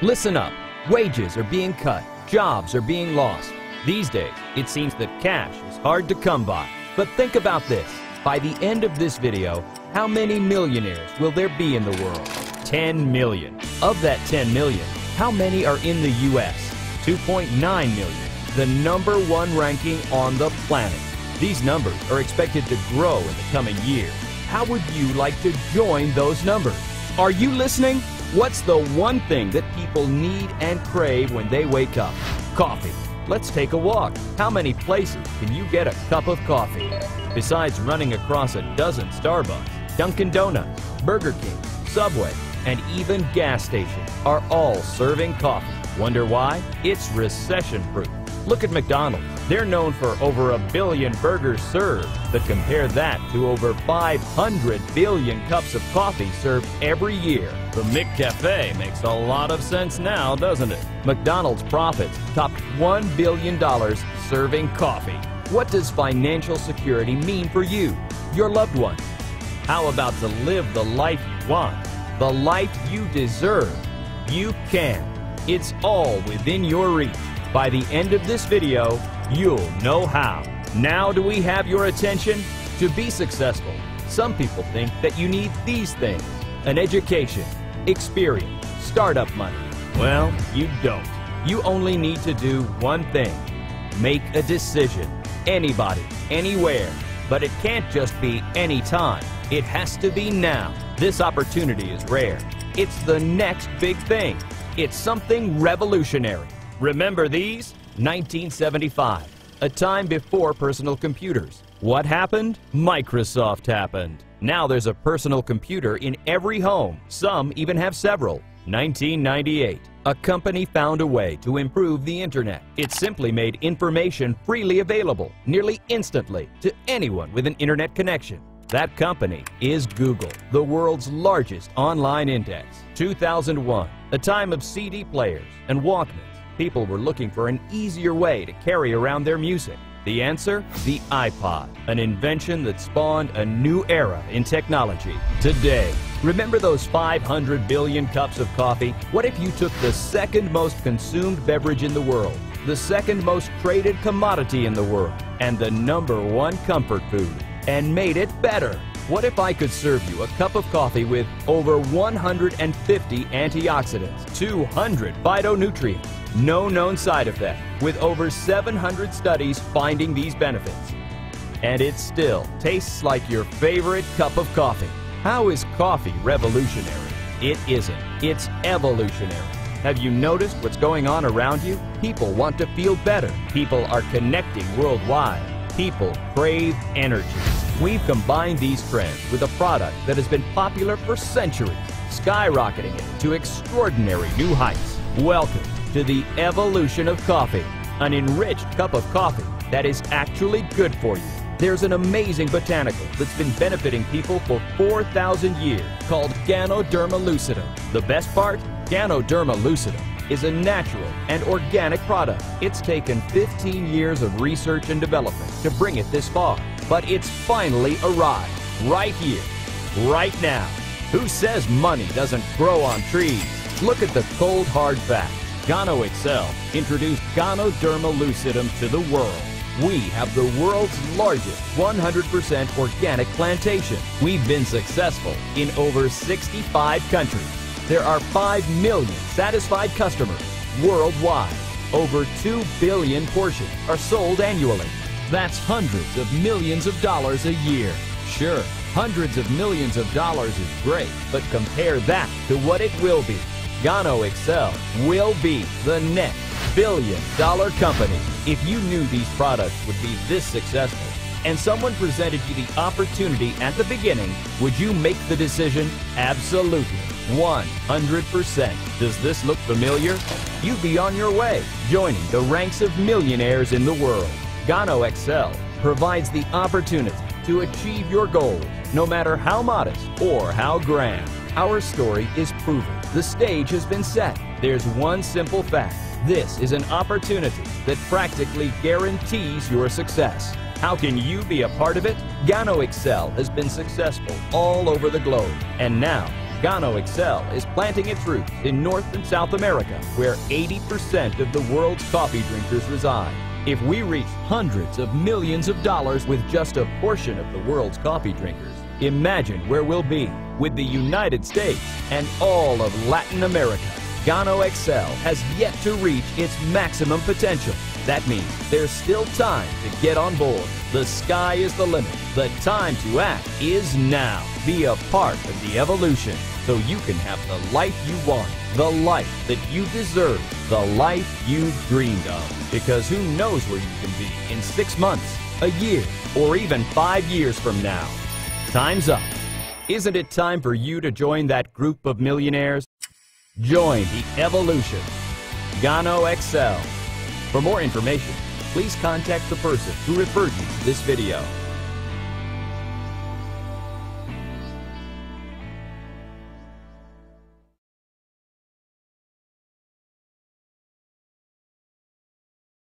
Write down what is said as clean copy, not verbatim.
Listen up. Wages are being cut. Jobs are being lost. These days, it seems that cash is hard to come by. But think about this. By the end of this video, how many millionaires will there be in the world? 10 million. Of that 10 million, how many are in the U.S.? 2.9 million. The #1 ranking on the planet. These numbers are expected to grow in the coming years. How would you like to join those numbers? Are you listening? What's the one thing that people need and crave when they wake up? Coffee. Let's take a walk. How many places can you get a cup of coffee? Besides running across a dozen Starbucks, Dunkin' Donuts, Burger King, Subway, and even gas stations are all serving coffee. Wonder why? It's recession-proof. Look at McDonald's. They're known for over 1 billion burgers served, but compare that to over 500 billion cups of coffee served every year. The McCafe makes a lot of sense now, doesn't it? McDonald's profits topped $1 billion serving coffee. What does financial security mean for you, your loved ones? How about to live the life you want, the life you deserve? You can. It's all within your reach. By the end of this video, you'll know how. Now do we have your attention? To be successful, some people think that you need these things: an education, experience, startup money. Well, you don't. You only need to do one thing: make a decision. Anybody, anywhere. But it can't just be any time. It has to be now. This opportunity is rare. It's the next big thing. It's something revolutionary. Remember these? 1975, a time before personal computers. What happened? Microsoft happened. Now there's a personal computer in every home. Some even have several. 1998, a company found a way to improve the internet. It simply made information freely available, nearly instantly, to anyone with an internet connection. That company is Google, the world's largest online index. 2001, a time of CD players and Walkmans. People were looking for an easier way to carry around their music. The answer? The iPod, an invention that spawned a new era in technology. Today, remember those 500 billion cups of coffee? What if you took the second most consumed beverage in the world, the second most traded commodity in the world, and the #1 comfort food, and made it better? What if I could serve you a cup of coffee with over 150 antioxidants, 200 phytonutrients, no known side effect, with over 700 studies finding these benefits, and it still tastes like your favorite cup of coffee? How is coffee revolutionary? It isn't. It's evolutionary. Have you noticed what's going on around you? People want to feel better. People are connecting worldwide. People crave energy. We've combined these trends with a product that has been popular for centuries, skyrocketing it to extraordinary new heights. Welcome to the evolution of coffee, an enriched cup of coffee that is actually good for you. There's an amazing botanical that's been benefiting people for 4,000 years called Ganoderma lucidum. The best part? Ganoderma lucidum is a natural and organic product. It's taken 15 years of research and development to bring it this far, but it's finally arrived right here, right now. Who says money doesn't grow on trees? Look at the cold hard facts. Gano Excel introduced Ganoderma lucidum to the world. We have the world's largest 100% organic plantation. We've been successful in over 65 countries. There are 5 million satisfied customers worldwide. Over 2 billion portions are sold annually. That's hundreds of millions of dollars a year. Sure, hundreds of millions of dollars is great, but compare that to what it will be. Gano Excel will be the next billion-dollar company. If you knew these products would be this successful and someone presented you the opportunity at the beginning, would you make the decision? Absolutely. 100%. Does this look familiar? You'd be on your way, joining the ranks of millionaires in the world. Gano Excel provides the opportunity to achieve your goals, no matter how modest or how grand. Our story is proven. The stage has been set. There's one simple fact. This is an opportunity that practically guarantees your success. How can you be a part of it? Gano Excel has been successful all over the globe, and now Gano Excel is planting its roots in North and South America, where 80% of the world's coffee drinkers reside. If we reach hundreds of millions of dollars with just a portion of the world's coffee drinkers, imagine where we'll be with the United States and all of Latin America. Gano Excel has yet to reach its maximum potential. That means there's still time to get on board. The sky is the limit. The time to act is now. Be a part of the evolution so you can have the life you want, the life that you deserve, the life you've dreamed of. Because who knows where you can be in 6 months, a year, or even 5 years from now. Time's up. Isn't it time for you to join that group of millionaires? Join the evolution. Gano Excel. For more information, please contact the person who referred you to this video.